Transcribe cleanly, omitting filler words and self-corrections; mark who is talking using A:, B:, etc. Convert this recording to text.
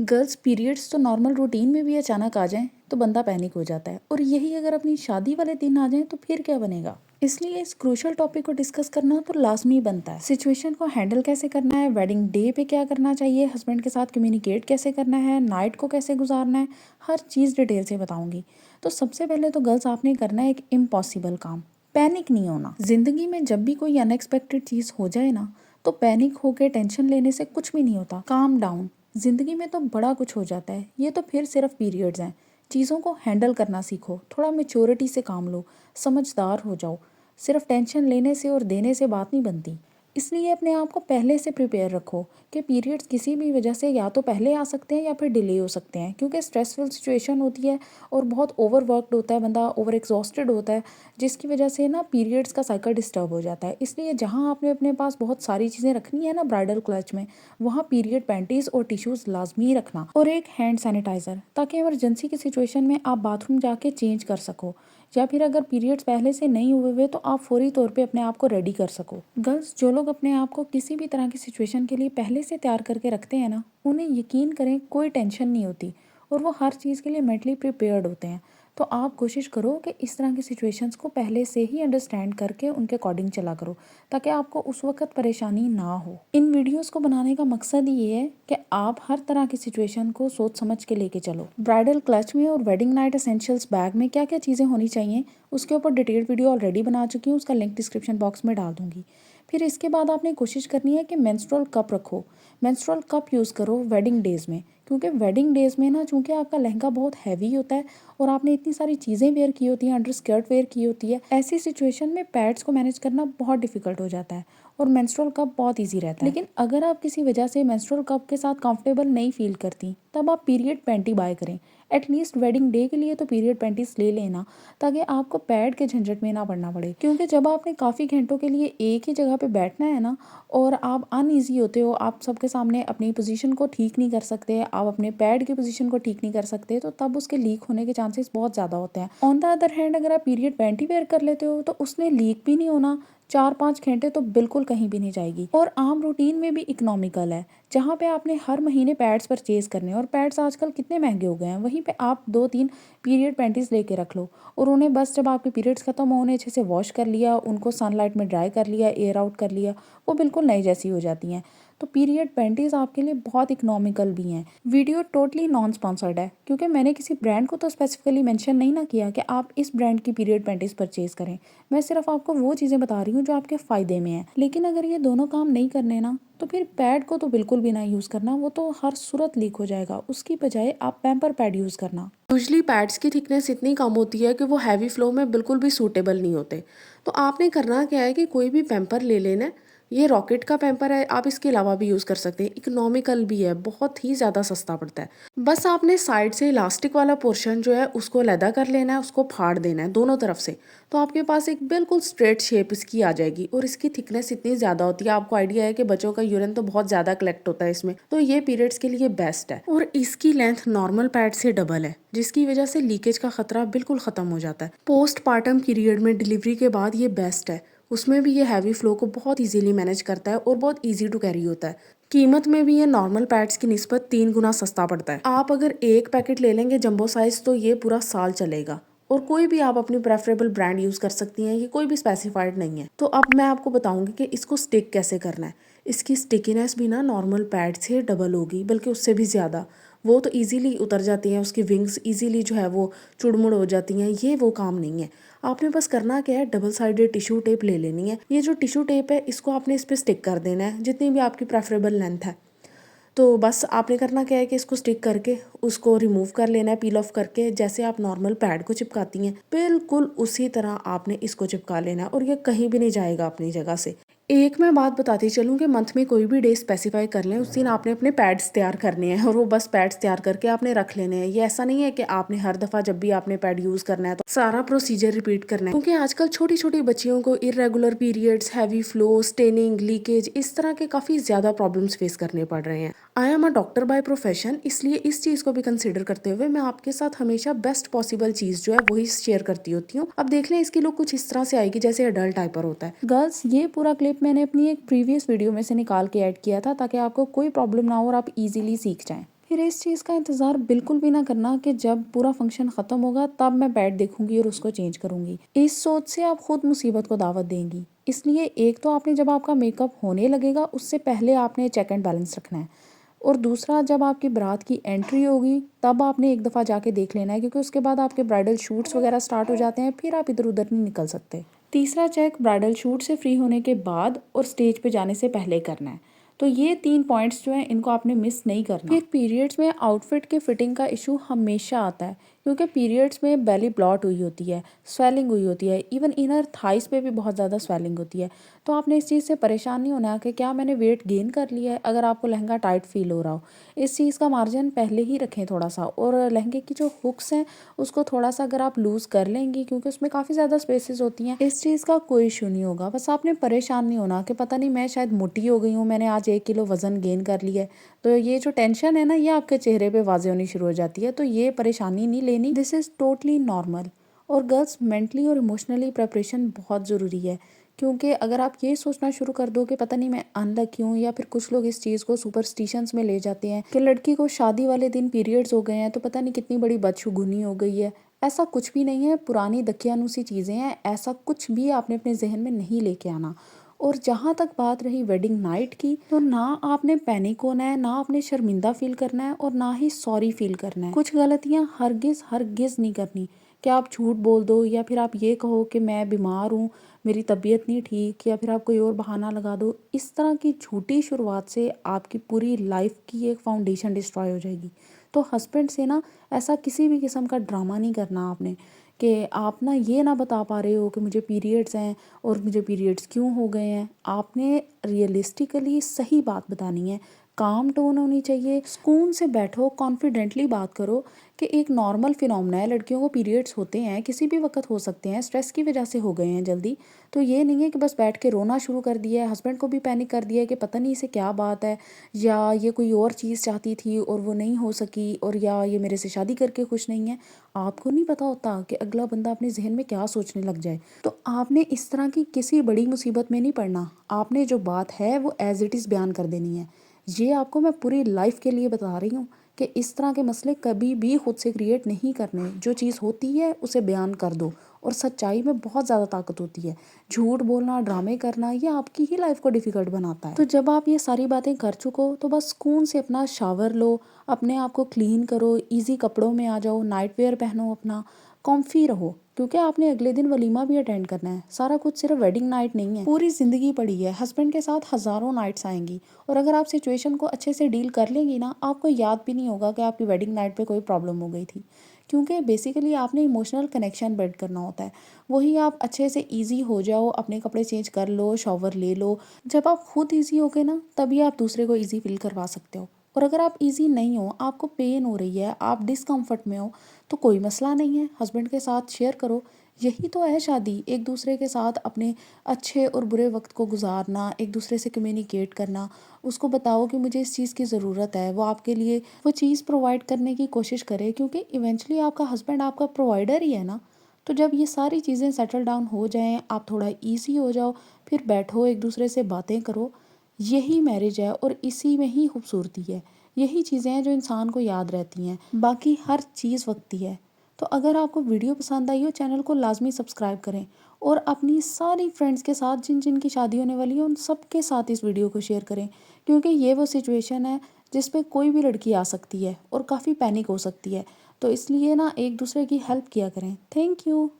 A: Girls periods तो normal routine में भी अचानक आ जाएं तो बंदा पैनिक हो जाता है, और यही अगर अपनी शादी वाले दिन आ जाएं तो फिर क्या बनेगा। इसलिए इस क्रूशल टॉपिक को डिस्कस करना तो लाजमी बनता है। सिचुएशन को हैंडल कैसे करना है, वेडिंग डे पे क्या करना चाहिए, हस्बैंड के साथ कम्युनिकेट कैसे करना है, नाइट को कैसे गुजारना है, हर चीज़ डिटेल से बताऊंगी। तो सबसे पहले तो गर्ल्स आपने करना है एक इम्पॉसिबल काम, पैनिक नहीं होना। जिंदगी में जब भी कोई अनएक्सपेक्टेड चीज़ हो जाए ना, तो पैनिक होकर टेंशन लेने से कुछ भी नहीं होता। Calm down. जिंदगी में तो बड़ा कुछ हो जाता है, ये तो फिर सिर्फ पीरियड्स हैं। चीज़ों को हैंडल करना सीखो, थोड़ा मेच्योरिटी से काम लो, समझदार हो जाओ। सिर्फ टेंशन लेने से और देने से बात नहीं बनती। इसलिए अपने आप को पहले से प्रिपेयर रखो कि पीरियड्स किसी भी वजह से या तो पहले आ सकते हैं या फिर डिले हो सकते हैं, क्योंकि स्ट्रेसफुल सिचुएशन होती है और बहुत ओवरवर्कड होता है बंदा, ओवर एग्जॉस्टेड होता है, जिसकी वजह से ना पीरियड्स का साइकिल डिस्टर्ब हो जाता है। इसलिए जहाँ आपने अपने पास बहुत सारी चीज़ें रखनी है ना ब्राइडल क्लच में, वहाँ पीरियड पैंटीज और टिश्यूज लाजमी रखना, और एक हैंड सैनिटाइजर, ताकि इमरजेंसी की सिचुएशन में आप बाथरूम जाके चेंज कर सको, या फिर अगर पीरियड्स पहले से नहीं हुए हुए तो आप फौरी तौर पे अपने आप को रेडी कर सको। गर्ल्स जो लोग अपने आप को किसी भी तरह की सिचुएशन के लिए पहले से तैयार करके रखते हैं ना, उन्हें यकीन करें कोई टेंशन नहीं होती, और वो हर चीज़ के लिए मेंटली प्रिपेयर्ड होते हैं। तो आप कोशिश करो कि इस तरह की सिचुएशंस को पहले से ही अंडरस्टैंड करके उनके अकॉर्डिंग चला करो, ताकि आपको उस वक्त परेशानी ना हो। इन वीडियोस को बनाने का मकसद ये है कि आप हर तरह की सिचुएशन को सोच समझ के लेके चलो। ब्राइडल क्लच में और वेडिंग नाइट एसेंशियल्स बैग में क्या क्या चीज़ें होनी चाहिए, उसके ऊपर डिटेल्ड वीडियो ऑलरेडी बना चुकी हूँ, उसका लिंक डिस्क्रिप्शन बॉक्स में डाल दूंगी। फिर इसके बाद आपने कोशिश करनी है कि मेंस्ट्रुअल कप रखो। मेंस्ट्रुअल कप यूज़ करो वेडिंग डेज़ में, क्योंकि वेडिंग डेज़ में ना चूँकि आपका लहंगा बहुत हैवी होता है और आपने इतनी सारी चीज़ें वेयर की होती हैं, अंडर स्कर्ट वेयर की होती है, ऐसी सिचुएशन में पैड्स को मैनेज करना बहुत डिफिकल्ट हो जाता है, और मेंस्ट्रुअल कप बहुत ईजी रहता है। लेकिन अगर आप किसी वजह से मेंस्ट्रुअल कप के साथ कंफर्टेबल नहीं फील करती, तब आप पीरियड पैंटी बाय करें। एटलीस्ट वेडिंग डे के लिए तो पीरियड पैंटीज ले लेना, ताकि आपको पैड के झंझट में ना पड़ना पड़े। क्योंकि जब आपने काफ़ी घंटों के लिए एक ही जगह पे बैठना है ना, और आप अनईजी होते हो, आप सबके सामने अपनी पोजीशन को ठीक नहीं कर सकते, आप अपने पैड की पोजीशन को ठीक नहीं कर सकते, तो तब उसके लीक होने के चांसेस बहुत ज़्यादा होते हैं। ऑन द अदर हैंड अगर आप पीरियड पैंटी वेयर कर लेते हो तो उसने लीक भी नहीं होना, 4-5 घंटे तो बिल्कुल कहीं भी नहीं जाएगी, और आम रूटीन में भी इकोनॉमिकल है, जहाँ पे आपने हर महीने पैड्स परचेज करने हैं, और पैड्स आजकल कितने महंगे हो गए हैं, वहीं पे आप 2-3 पीरियड पैंटीज लेके रख लो, और उन्हें बस जब आपके पीरियड्स खत्म हो उन्हें अच्छे से वॉश कर लिया, उनको सनलाइट में ड्राई कर लिया, एयर आउट कर लिया, वो बिल्कुल नई जैसी हो जाती हैं। तो पीरियड पैंटीज आपके लिए बहुत इकोनॉमिकल भी हैं। वीडियो टोटली नॉन स्पॉन्सर्ड है, क्योंकि मैंने किसी ब्रांड को तो स्पेसिफिकली मेंशन नहीं ना किया कि आप इस ब्रांड की पीरियड पैंटीज परचेज करें। मैं सिर्फ आपको वो चीज़ें बता रही हूँ जो आपके फ़ायदे में है। लेकिन अगर ये दोनों काम नहीं करने ना, तो फिर पैड को तो बिल्कुल भी ना यूज़ करना, वो तो हर सूरत लीक हो जाएगा। उसकी बजाय आप पैम्पर पैड यूज़ करना।
B: यूजली पैड्स की थिकनेस इतनी कम होती है कि वो हैवी फ्लो में बिल्कुल भी सूटेबल नहीं होते। तो आपने करना क्या है कि कोई भी पैम्पर ले लेना है। ये रॉकेट का पैम्पर है, आप इसके अलावा भी यूज़ कर सकते हैं, इकोनॉमिकल भी है, बहुत ही ज़्यादा सस्ता पड़ता है। बस आपने साइड से इलास्टिक वाला पोर्शन जो है उसको अलहदा कर लेना है, उसको फाड़ देना है दोनों तरफ से, तो आपके पास एक बिल्कुल स्ट्रेट शेप इसकी आ जाएगी। और इसकी थिकनेस इतनी ज़्यादा होती है, आपको आइडिया है कि बच्चों का यूरिन तो बहुत ज़्यादा कलेक्ट होता है इसमें, तो ये पीरियड्स के लिए बेस्ट है। और इसकी लेंथ नॉर्मल पैड से डबल है, जिसकी वजह से लीकेज का खतरा बिल्कुल ख़त्म हो जाता है। पोस्टपार्टम पीरियड में डिलीवरी के बाद ये बेस्ट है, उसमें भी ये हैवी फ्लो को बहुत इजीली मैनेज करता है और बहुत इजी टू कैरी होता है। कीमत में भी ये नॉर्मल पैड्स की निस्बत 3 गुना सस्ता पड़ता है। आप अगर एक पैकेट ले लेंगे जंबो साइज तो ये पूरा साल चलेगा। और कोई भी आप अपनी प्रेफरेबल ब्रांड यूज़ कर सकती हैं, ये कोई भी स्पेसिफाइड नहीं है। तो अब मैं आपको बताऊंगी कि इसको स्टिक कैसे करना है। इसकी स्टिकीनेस भी ना नॉर्मल पैड से डबल होगी, बल्कि उससे भी ज़्यादा। वो तो इजीली उतर जाती हैं, उसकी विंग्स इजीली जो है वो चुड़मुड़ हो जाती हैं, ये वो काम नहीं है। आपने बस करना क्या है, डबल साइडेड टिश्यू टेप ले लेनी है। ये जो टिश्यू टेप है इसको आपने इस पर स्टिक कर देना है, जितनी भी आपकी प्रेफरेबल लेंथ है। तो बस आपने करना क्या है कि इसको स्टिक करके उसको रिमूव कर लेना है, पील ऑफ करके, जैसे आप नॉर्मल पैड को चिपकाती हैं बिल्कुल उसी तरह आपने इसको चिपका लेना है, और ये कहीं भी नहीं जाएगा अपनी जगह से। एक मैं बात बताती चलूँ कि मंथ में कोई भी डे स्पेसिफाई कर लें, उस दिन आपने अपने पैड्स तैयार करने हैं, और वो बस पैड्स तैयार करके आपने रख लेने हैं। ये ऐसा नहीं है कि आपने हर दफ़ा जब भी आपने पैड यूज़ करना है तो सारा प्रोसीजर रिपीट करना है, क्योंकि आजकल छोटी छोटी बच्चियों को irregular periods, heavy flow, staining, leakage, इस तरह के काफ़ी ज़्यादा प्रॉब्लम्स फेस करने पड़ रहे हैं। I am a doctor by profession, इसलिए इस चीज़ को भी कंसिडर करते हुए मैं आपके साथ हमेशा बेस्ट पॉसिबल चीज़ जो है वही शेयर करती होती हूँ। अब देख लें, इसकी लुक कुछ इस तरह से आएगी जैसे अडल्ट डायपर होता है।
A: गर्ल्स ये पूरा क्लिप मैंने अपनी एक प्रीवियस वीडियो में से निकाल के ऐड किया था, ताकि आपको कोई प्रॉब्लम ना हो और आप इजीली सीख जाएं। फिर इस चीज़ का इंतज़ार बिल्कुल भी ना करना कि जब पूरा फंक्शन ख़त्म होगा तब मैं बेड देखूंगी और उसको चेंज करूंगी। इस सोच से आप खुद मुसीबत को दावत देंगी। इसलिए एक तो आपने जब आपका मेकअप होने लगेगा उससे पहले आपने चेक एंड बैलेंस रखना है, और दूसरा जब आपकी बारात की एंट्री होगी तब आपने एक दफ़ा जाके देख लेना है, क्योंकि उसके बाद आपके ब्राइडल शूट्स वगैरह स्टार्ट हो जाते हैं, फिर आप इधर उधर नहीं निकल सकते। तीसरा चेक ब्राइडल शूट से फ्री होने के बाद और स्टेज पे जाने से पहले करना है। तो ये 3 पॉइंट्स जो हैं इनको आपने मिस नहीं करना। फिर पीरियड्स में आउटफिट के फिटिंग का इशू हमेशा आता है, क्योंकि पीरियड्स में बेली ब्लॉट हुई होती है, स्वेलिंग हुई होती है, इवन इनर थाइस पे भी बहुत ज़्यादा स्वेलिंग होती है। तो आपने इस चीज़ से परेशान नहीं होना कि क्या मैंने वेट गेन कर लिया है। अगर आपको लहंगा टाइट फील हो रहा हो, इस चीज़ का मार्जिन पहले ही रखें थोड़ा सा, और लहंगे की जो हुक्स हैं उसको थोड़ा सा अगर आप लूज़ कर लेंगी, क्योंकि उसमें काफ़ी ज़्यादा स्पेसेस होती हैं, इस चीज़ का कोई इशू नहीं होगा। बस आपने परेशान नहीं होना कि पता नहीं मैं शायद मोटी हो गई हूँ, मैंने आज 1 किलो वज़न गेन कर लिया है। तो ये जो टेंशन है ना, ये आपके चेहरे पे वाज़ेह होनी शुरू हो जाती है। तो ये परेशानी नहीं लेनी, दिस इज़ टोटली नॉर्मल। और गर्ल्स, मेंटली और इमोशनली प्रिपरेशन बहुत ज़रूरी है, क्योंकि अगर आप ये सोचना शुरू कर दो कि पता नहीं मैं अनलकी हूँ, या फिर कुछ लोग इस चीज़ को सुपरस्टिशंस में ले जाते हैं कि लड़की को शादी वाले दिन पीरियड्स हो गए हैं तो पता नहीं कितनी बड़ी बदशगुनी हो गई है। ऐसा कुछ भी नहीं है, पुरानी दकियानूसी चीज़ें हैं, ऐसा कुछ भी आपने अपने जहन में नहीं लेके आना। और जहाँ तक बात रही वेडिंग नाइट की, तो ना आपने पैनिक होना है, ना आपने शर्मिंदा फील करना है, और ना ही सॉरी फील करना है। कुछ गलतियाँ हरगिज़ हरगिज़ नहीं करनी कि आप झूठ बोल दो, या फिर आप ये कहो कि मैं बीमार हूँ, मेरी तबीयत नहीं ठीक, या फिर आप कोई और बहाना लगा दो। इस तरह की झूठी शुरुआत से आपकी पूरी लाइफ की एक फाउंडेशन डिस्ट्रॉय हो जाएगी। तो हस्बैंड से ना ऐसा किसी भी किस्म का ड्रामा नहीं करना आपने, कि आप ना ये ना बता पा रहे हो कि मुझे पीरियड्स हैं और मुझे पीरियड्स क्यों हो गए हैं। आपने रियलिस्टिकली सही बात बतानी है, काम टोन होनी चाहिए, सुकून से बैठो, कॉन्फिडेंटली बात करो कि एक नॉर्मल फिनोमेना है, लड़कियों को पीरियड्स होते हैं, किसी भी वक्त हो सकते हैं, स्ट्रेस की वजह से हो गए हैं जल्दी। तो ये नहीं है कि बस बैठ के रोना शुरू कर दिया है, हस्बैंड को भी पैनिक कर दिया है कि पता नहीं इसे क्या बात है, या ये कोई और चीज़ चाहती थी और वो नहीं हो सकी, और या ये मेरे से शादी करके खुश नहीं है। आपको नहीं पता होता कि अगला बंदा अपने जहन में क्या सोचने लग जाए। तो आपने इस तरह की किसी बड़ी मुसीबत में नहीं पड़ना। आपने जो बात है वो एज इट इज़ बयान कर देनी है। ये आपको मैं पूरी लाइफ के लिए बता रही हूँ कि इस तरह के मसले कभी भी खुद से क्रिएट नहीं करने। जो चीज़ होती है उसे बयान कर दो, और सच्चाई में बहुत ज़्यादा ताकत होती है। झूठ बोलना, ड्रामे करना, ये आपकी ही लाइफ को डिफ़िकल्ट बनाता है। तो जब आप ये सारी बातें कर चुको तो बस सुकून से अपना शावर लो, अपने आप को क्लीन करो, इजी कपड़ों में आ जाओ, नाइट वेयर पहनो, अपना कॉम्फी रहो, क्योंकि आपने अगले दिन वलीमा भी अटेंड करना है। सारा कुछ सिर्फ वेडिंग नाइट नहीं है, पूरी ज़िंदगी पड़ी है। हस्बैंड के साथ हज़ारों नाइट्स आएंगी, और अगर आप सिचुएशन को अच्छे से डील कर लेंगी ना, आपको याद भी नहीं होगा कि आपकी वेडिंग नाइट पे कोई प्रॉब्लम हो गई थी, क्योंकि बेसिकली आपने इमोशनल कनेक्शन बिल्ड करना होता है। वही आप अच्छे से ईजी हो जाओ, अपने कपड़े चेंज कर लो, शॉवर ले लो। जब आप खुद ईजी हो गए ना, तभी आप दूसरे को ईजी फील करवा सकते हो। और अगर आप ईजी नहीं हो, आपको पेन हो रही है, आप डिस्कम्फर्ट में हो, तो कोई मसला नहीं है, हस्बैंड के साथ शेयर करो। यही तो है शादी, एक दूसरे के साथ अपने अच्छे और बुरे वक्त को गुजारना, एक दूसरे से कम्युनिकेट करना। उसको बताओ कि मुझे इस चीज़ की ज़रूरत है, वो आपके लिए वो चीज़ प्रोवाइड करने की कोशिश करे, क्योंकि इवेंचुअली आपका हस्बैंड आपका प्रोवाइडर ही है ना। तो जब ये सारी चीज़ें सेटल डाउन हो जाएं, आप थोड़ा ईजी हो जाओ, फिर बैठो, एक दूसरे से बातें करो। यही मैरिज है, और इसी में ही खूबसूरती है। यही चीज़ें हैं जो इंसान को याद रहती हैं, बाकी हर चीज़ वक्ती है। तो अगर आपको वीडियो पसंद आई हो, चैनल को लाजमी सब्सक्राइब करें, और अपनी सारी फ्रेंड्स के साथ जिन जिन की शादी होने वाली है उन सब के साथ इस वीडियो को शेयर करें, क्योंकि ये वो सिचुएशन है जिस पे कोई भी लड़की आ सकती है और काफ़ी पैनिक हो सकती है। तो इसलिए ना एक दूसरे की हेल्प किया करें। Thank you.